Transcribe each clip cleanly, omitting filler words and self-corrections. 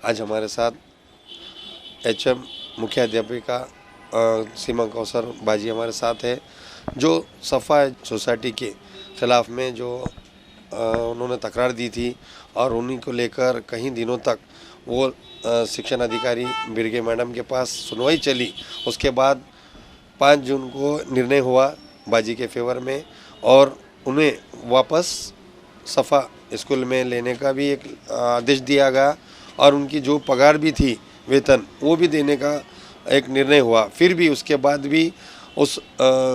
आज हमारे साथ HM मुख्य अध्यापिका सीमा कौसर बाजी हमारे साथ है, जो सफ़ा सोसाइटी के ख़िलाफ़ में जो उन्होंने तकरार दी थी और उन्हीं को लेकर कई दिनों तक वो शिक्षण अधिकारी बिरगे मैडम के पास सुनवाई चली। उसके बाद 5 जून को निर्णय हुआ बाजी के फेवर में और उन्हें वापस सफ़ा स्कूल में लेने का भी एक आदेश दिया गया और उनकी जो पगार भी थी, वेतन, वो भी देने का एक निर्णय हुआ। फिर भी उसके बाद भी उस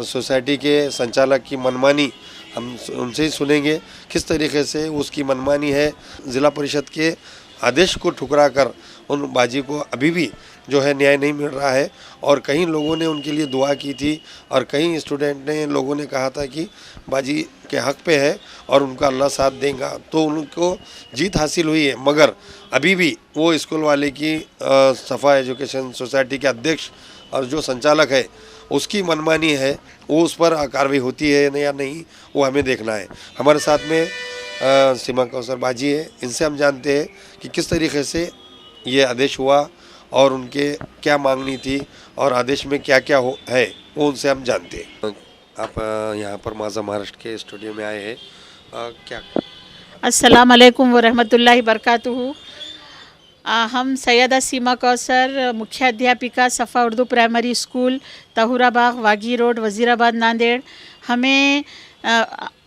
सोसाइटी के संचालक की मनमानी हम उनसे ही सुनेंगे, किस तरीके से उसकी मनमानी है। ज़िला परिषद के आदेश को ठुकरा कर उन बाजी को अभी भी जो है न्याय नहीं मिल रहा है और कई लोगों ने उनके लिए दुआ की थी और कई स्टूडेंट ने लोगों ने कहा था कि बाजी के हक़ पे है और उनका अल्लाह साथ देगा, तो उनको जीत हासिल हुई है। मगर अभी भी वो स्कूल वाले की सफ़ा एजुकेशन सोसाइटी के अध्यक्ष और जो संचालक है उसकी मनमानी है, वो उस पर कार्रवाई होती है या नहीं, वो हमें देखना है। हमारे साथ में सीमा कौसर बाजी है, इनसे हम जानते हैं कि किस तरीके से ये आदेश हुआ और उनके क्या मांगनी थी और आदेश में क्या क्या है, वो उनसे हम जानते हैं। आप यहाँ पर माज़ा महाराष्ट्र के स्टूडियो में आए हैं, क्या? अस्सलाम वालेकुम व रहमतुल्लाहि बरकातुहू। हम सैयदा सीमा कौसर, मुख्य अध्यापिका सफ़ा Urdu primary school, Tahurabagh, वागी road, Wazirabad, Nanded. हमें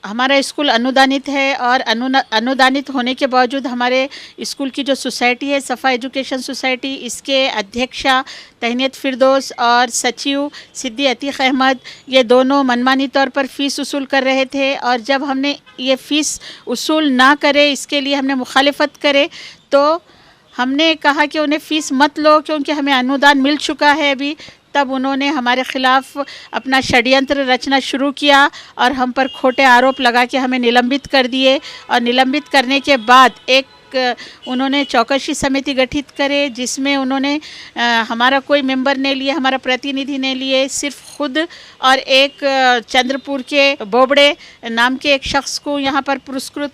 हमारा स्कूल अनुदानित है और अनुदानित होने के बावजूद हमारे स्कूल की जो सोसाइटी है सफ़ा एजुकेशन सोसाइटी, इसके अध्यक्षा तहनीत फिरदौस और सचिव सिद्दी अतीक़ अहमद, ये दोनों मनमानी तौर पर फ़ीस वसूल कर रहे थे। और जब हमने ये फ़ीस वसूल ना करे, इसके लिए हमने मुखालिफत करे, तो हमने कहा कि उन्हें फ़ीस मत लो क्योंकि हमें अनुदान मिल चुका है अभी। तब उन्होंने हमारे ख़िलाफ़ अपना षड्यंत्र रचना शुरू किया और हम पर खोटे आरोप लगा के हमें निलंबित कर दिए। और निलंबित करने के बाद उन्होंने चौकसी समिति गठित करे, जिसमें उन्होंने हमारा कोई मेंबर नहीं लिए, हमारा प्रतिनिधि नहीं लिए, सिर्फ खुद और एक चंद्रपुर के बोबड़े नाम के एक शख्स को यहाँ पर पुरस्कृत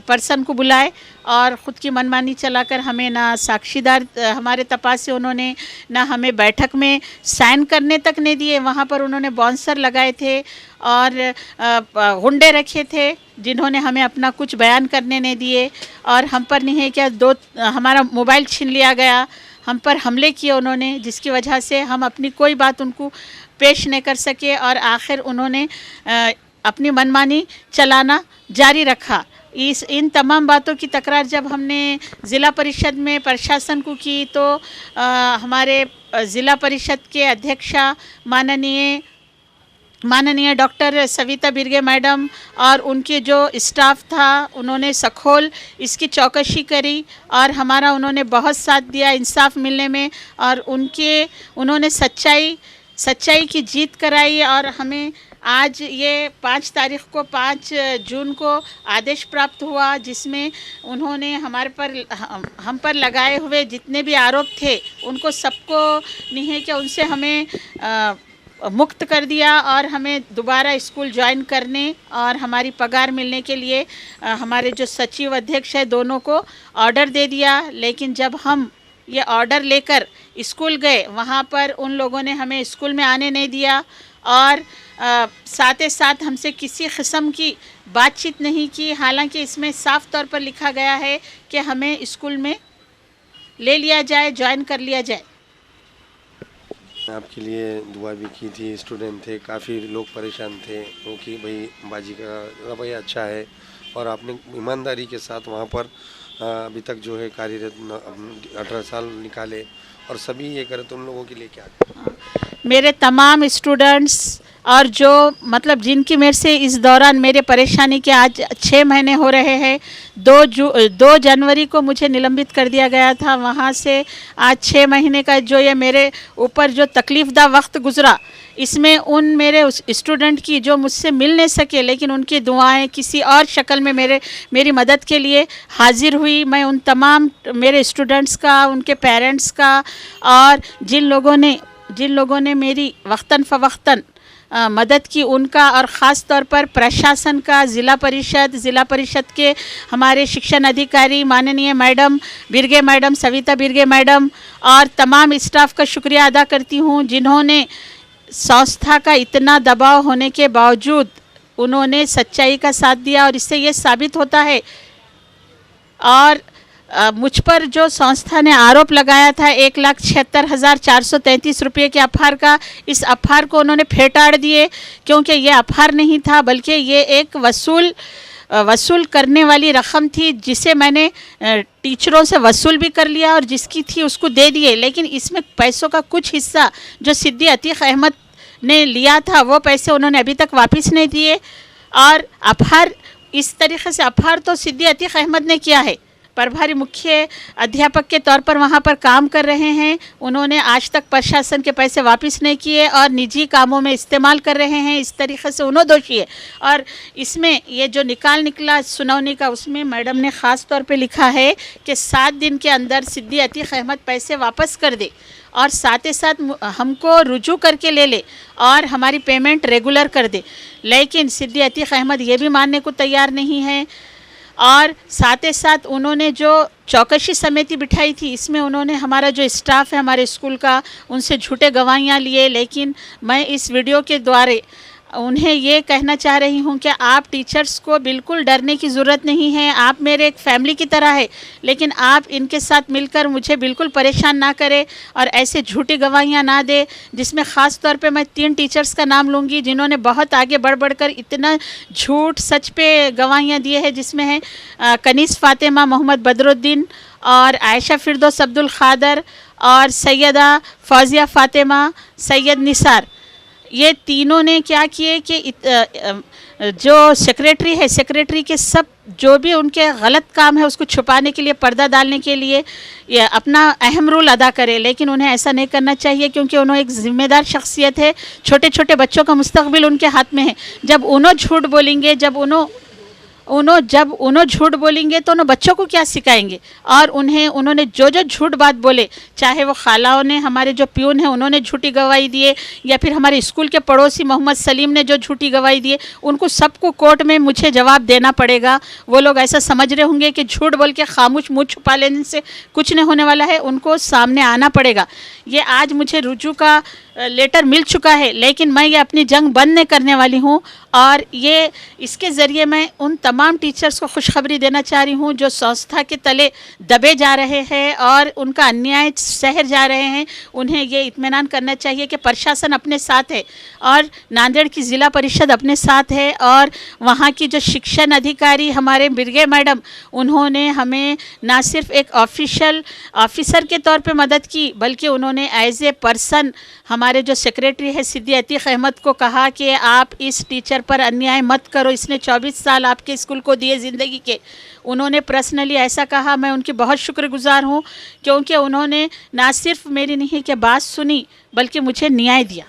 पर्सन को बुलाए और ख़ुद की मनमानी चलाकर हमें ना साक्षीदार हमारे तपास से उन्होंने ना हमें बैठक में साइन करने तक नहीं दिए। वहाँ पर उन्होंने बाउंसर लगाए थे और गुंडे रखे थे जिन्होंने हमें अपना कुछ बयान करने नहीं दिए और हम पर नहीं है क्या हमारा मोबाइल छीन लिया गया, हम पर हमले किए उन्होंने, जिसकी वजह से हम अपनी कोई बात उनको पेश नहीं कर सके और आखिर उन्होंने अपनी मनमानी चलाना जारी रखा। इन तमाम बातों की तकरार जब हमने ज़िला परिषद में प्रशासन को की, तो हमारे ज़िला परिषद के अध्यक्षा माननीय डॉक्टर सविता बिरगे मैडम और उनके जो स्टाफ था, उन्होंने सखोल इसकी चौकसी करी और हमारा उन्होंने बहुत साथ दिया इंसाफ मिलने में और उन्होंने सच्चाई की जीत कराई। और हमें आज ये 5 जून को आदेश प्राप्त हुआ, जिसमें उन्होंने हम पर लगाए हुए जितने भी आरोप थे उनको सबको नहीं है कि उनसे हमें मुक्त कर दिया और हमें दोबारा स्कूल ज्वाइन करने और हमारी पगार मिलने के लिए हमारे जो सचिव अध्यक्ष है दोनों को ऑर्डर दे दिया। लेकिन जब हम ये ऑर्डर लेकर स्कूल गए, वहाँ पर उन लोगों ने हमें स्कूल में आने नहीं दिया और साथ ही साथ हमसे किसी किस्म की बातचीत नहीं की। हालांकि इसमें साफ तौर पर लिखा गया है कि हमें स्कूल में ले लिया जाए, ज्वाइन कर लिया जाए। आपके लिए दुआ भी की थी, स्टूडेंट थे, काफ़ी लोग परेशान थे वो कि भाई बाजी का रवैया अच्छा है और आपने ईमानदारी के साथ वहाँ पर अभी तक जो है कार्यरत 18 साल निकाले और सभी ये करे, तो उन लोगों के लिए क्या? मेरे तमाम स्टूडेंट्स और जो मतलब जिनकी मेरे से इस दौरान मेरे परेशानी के आज 6 महीने हो रहे हैं। 2 जनवरी को मुझे निलंबित कर दिया गया था, वहाँ से आज 6 महीने का जो ये मेरे ऊपर जो तकलीफ़दा वक्त गुज़रा, इसमें उन मेरे स्टूडेंट की जो मुझसे मिल नहीं सके लेकिन उनकी दुआएं किसी और शक्ल में मेरी मदद के लिए हाजिर हुई। मैं उन तमाम मेरे स्टूडेंट्स का, उनके पेरेंट्स का और जिन लोगों ने मेरी वक्तन फ़वक्तन मदद की उनका, और ख़ास तौर पर प्रशासन का, ज़िला परिषद के हमारे शिक्षण अधिकारी माननीय मैडम बिरगे मैडम, सविता बिरगे मैडम और तमाम स्टाफ का शुक्रिया अदा करती हूँ, जिन्होंने संस्था का इतना दबाव होने के बावजूद उन्होंने सच्चाई का साथ दिया। और इससे ये साबित होता है, और मुझ पर जो संस्था ने आरोप लगाया था 1,76,433 रुपये के अफार का, इस अफार को उन्होंने फेंटाड़ दिए, क्योंकि ये अफार नहीं था बल्कि ये एक वसूल करने वाली रकम थी, जिसे मैंने टीचरों से वसूल भी कर लिया और जिसकी थी उसको दे दिए। लेकिन इसमें पैसों का कुछ हिस्सा जो सिद्दी अतीक अहमद ने लिया था, वो पैसे उन्होंने अभी तक वापस नहीं दिए। और अफार इस तरीके से, अफार तो सिद्दी अतीक अहमद ने किया है, प्रभारी मुख्य अध्यापक के तौर पर वहाँ पर काम कर रहे हैं, उन्होंने आज तक प्रशासन के पैसे वापस नहीं किए और निजी कामों में इस्तेमाल कर रहे हैं। इस तरीके से उन्होंने दोषी है। और इसमें ये जो निकाल निकला सुनौनी का, उसमें मैडम ने ख़ास तौर पे लिखा है कि 7 दिन के अंदर सिद्दी अतीक अहमद पैसे वापस कर दे और साथ ही साथ हमको रुजू करके ले ले और हमारी पेमेंट रेगुलर कर दे। लेकिन सिद्दी अतीक अहमद ये भी मानने को तैयार नहीं है। और साथ ही साथ उन्होंने जो चौकसी समिति बिठाई थी, इसमें उन्होंने हमारा जो स्टाफ है हमारे स्कूल का, उनसे झूठे गवाहियाँ लिए। लेकिन मैं इस वीडियो के द्वारा उन्हें ये कहना चाह रही हूँ कि आप टीचर्स को बिल्कुल डरने की ज़रूरत नहीं है, आप मेरे एक फैमिली की तरह है, लेकिन आप इनके साथ मिलकर मुझे बिल्कुल परेशान ना करें और ऐसे झूठी गवाहियाँ ना दे, जिसमें ख़ास तौर पे मैं 3 टीचर्स का नाम लूँगी जिन्होंने बहुत आगे बढ़ कर इतना झूठ सच पे गवाहियाँ दिए हैं, जिसमें है कनीस फ़ातिमा मोहम्मद बदरुद्दीन और आयशा फिरदौस अब्दुल ख़ादर और सैयदा फ़ौज़िया फ़ातिमा, सैयद निसार। ये तीनों ने क्या किए कि जो सेक्रेटरी है, सेक्रेटरी के सब जो भी उनके गलत काम है उसको छुपाने के लिए, पर्दा डालने के लिए ये अपना अहम रोल अदा करे। लेकिन उन्हें ऐसा नहीं करना चाहिए, क्योंकि उन्होंने एक ज़िम्मेदार शख्सियत है, छोटे छोटे बच्चों का मुस्तकबिल उनके हाथ में है। जब उन्होंने झूठ बोलेंगे, जब उन्होंने झूठ बोलेंगे तो उन्होंने बच्चों को क्या सिखाएंगे। और उन्होंने जो झूठ बात बोले, चाहे वो खालाओं ने, हमारे जो प्यून हैं उन्होंने झूठी गवाही दिए, या फिर हमारे स्कूल के पड़ोसी मोहम्मद सलीम ने जो झूठी गवाही दिए, उनको सबको कोर्ट में मुझे जवाब देना पड़ेगा। वो लोग ऐसा समझ रहे होंगे कि झूठ बोल के खामोश मुँह छुपा लेने से कुछ नहीं होने वाला है, उनको सामने आना पड़ेगा। ये आज मुझे रुजू का लेटर मिल चुका है, लेकिन मैं ये अपनी जंग बंद नहीं करने वाली हूँ। और ये इसके ज़रिए मैं उन तमाम टीचर्स को खुशखबरी देना चाह रही हूँ जो संस्था के तले दबे जा रहे हैं और उनका अन्याय सहर जा रहे हैं। उन्हें ये इत्मीनान करना चाहिए कि प्रशासन अपने साथ है और नांदेड़ की ज़िला परिषद अपने साथ है, और वहाँ की जो शिक्षण अधिकारी हमारे बिरगे मैडम, उन्होंने हमें ना सिर्फ एक ऑफिसर के तौर पे मदद की, बल्कि उन्होंने एज ए पर्सन हमारे जो सेक्रेटरी है सिद्दी अतीक अहमद को कहा कि आप इस टीचर पर अन्याय मत करो, इसने 24 साल आपके स्कूल को दिए ज़िंदगी के। उन्होंने पर्सनली ऐसा कहा, मैं उनकी बहुत शुक्रगुजार हूँ, क्योंकि उन्होंने ना सिर्फ मेरी नहीं कि बात सुनी, बल्कि मुझे न्याय दिया।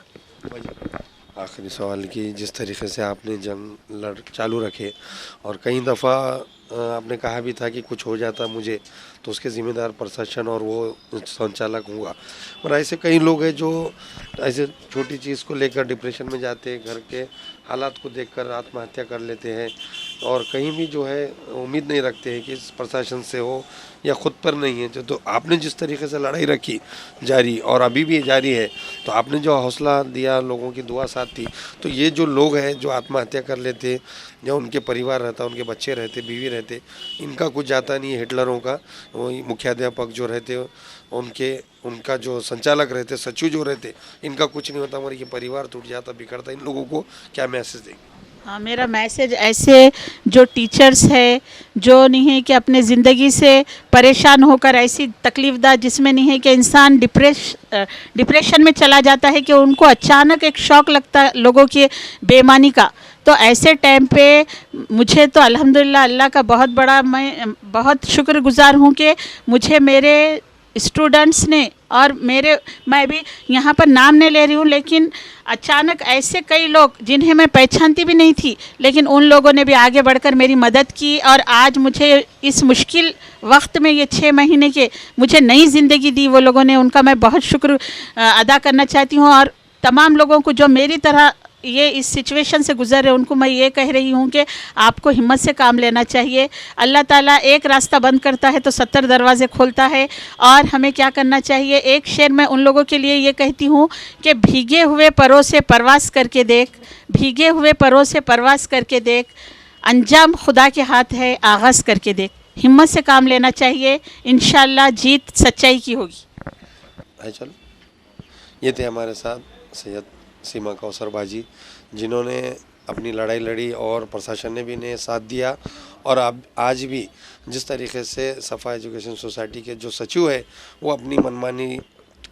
आखिरी सवाल कि जिस तरीके से आपने जंग चालू रखे और कई दफ़ा आपने कहा भी था कि कुछ हो जाता मुझे तो उसके ज़िम्मेदार प्रशासन और वो संचालक होगा, और ऐसे कई लोग हैं जो ऐसे छोटी चीज़ को लेकर डिप्रेशन में जाते हैं, घर के हालात को देखकर आत्महत्या कर लेते हैं, और कहीं भी जो है उम्मीद नहीं रखते हैं कि इस प्रशासन से हो या ख़ुद पर नहीं है। तो आपने जिस तरीके से लड़ाई रखी जारी और अभी भी जारी है, तो आपने जो हौसला दिया, लोगों की दुआ साथ थी, तो ये जो लोग हैं जो आत्महत्या कर लेते, या उनके परिवार रहता, उनके बच्चे रहते, बीवी रहते, इनका कुछ जाता नहीं है। हिटलरों का वही मुख्याध्यापक जो रहते उनका जो संचालक रहते, सचिव जो रहते, इनका कुछ नहीं होता, हमारे ये परिवार टूट जाता, बिखरता। इन लोगों को क्या मैसेज देंगे? हाँ, मेरा मैसेज ऐसे जो टीचर्स है, जो नहीं है कि अपने ज़िंदगी से परेशान होकर ऐसी तकलीफ़दा जिसमें नहीं है कि इंसान डिप्रेशन में चला जाता है, कि उनको अचानक एक शौक़ लगता है लोगों की बेईमानी का। तो ऐसे टाइम पे मुझे तो अल्हम्दुलिल्लाह अल्लाह का मैं बहुत शुक्रगुज़ार हूँ कि मुझे मेरे स्टूडेंट्स ने और मैं भी यहाँ पर नाम नहीं ले रही हूँ, लेकिन अचानक ऐसे कई लोग जिन्हें मैं पहचानती भी नहीं थी, लेकिन उन लोगों ने भी आगे बढ़कर मेरी मदद की, और आज मुझे इस मुश्किल वक्त में ये 6 महीने के मुझे नई ज़िंदगी दी वो लोगों ने, उनका मैं बहुत शुक्र अदा करना चाहती हूँ। और तमाम लोगों को जो मेरी तरह ये इस सिचुएशन से गुजर रहे हैं, उनको मैं ये कह रही हूँ कि आपको हिम्मत से काम लेना चाहिए। अल्लाह ताला एक रास्ता बंद करता है तो 70 दरवाज़े खोलता है। और हमें क्या करना चाहिए, एक शेर मैं उन लोगों के लिए ये कहती हूँ कि भीगे हुए परों से परवास करके देख, भीगे हुए परों से परवास करके देख, अंजाम खुदा के हाथ है, आगाज़ करके देख। हिम्मत से काम लेना चाहिए, इंशाअल्लाह जीत सच्चाई की होगी। है चलो, ये थे हमारे साथ सैयद सीमा कौसर बाजी, जिन्होंने अपनी लड़ाई लड़ी और प्रशासन ने भी इन्हें साथ दिया। और अब आज भी जिस तरीके से सफ़ा एजुकेशन सोसाइटी के जो सचिव है वो अपनी मनमानी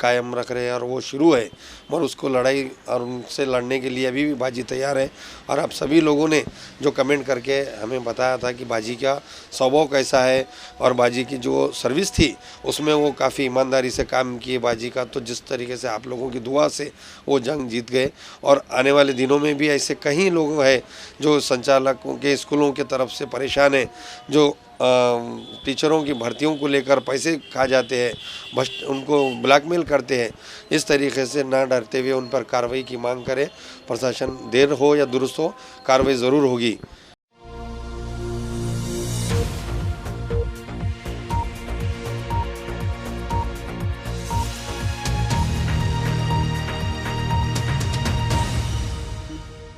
कायम रख रहे हैं और वो शुरू है, और उसको लड़ाई और उनसे लड़ने के लिए अभी भी बाजी तैयार है। और आप सभी लोगों ने जो कमेंट करके हमें बताया था कि बाजी का स्वभाव कैसा है और बाजी की जो सर्विस थी उसमें वो काफ़ी ईमानदारी से काम किए बाजी का, तो जिस तरीके से आप लोगों की दुआ से वो जंग जीत गए। और आने वाले दिनों में भी ऐसे कई लोग हैं जो संचालकों के स्कूलों की तरफ से परेशान हैं, जो टीचरों की भर्तियों को लेकर पैसे खा जाते हैं, बस उनको ब्लैकमेल करते हैं। इस तरीके से ना डरते हुए उन पर कार्रवाई की मांग करें। प्रशासन देर हो या दुरुस्त हो, कार्रवाई ज़रूर होगी।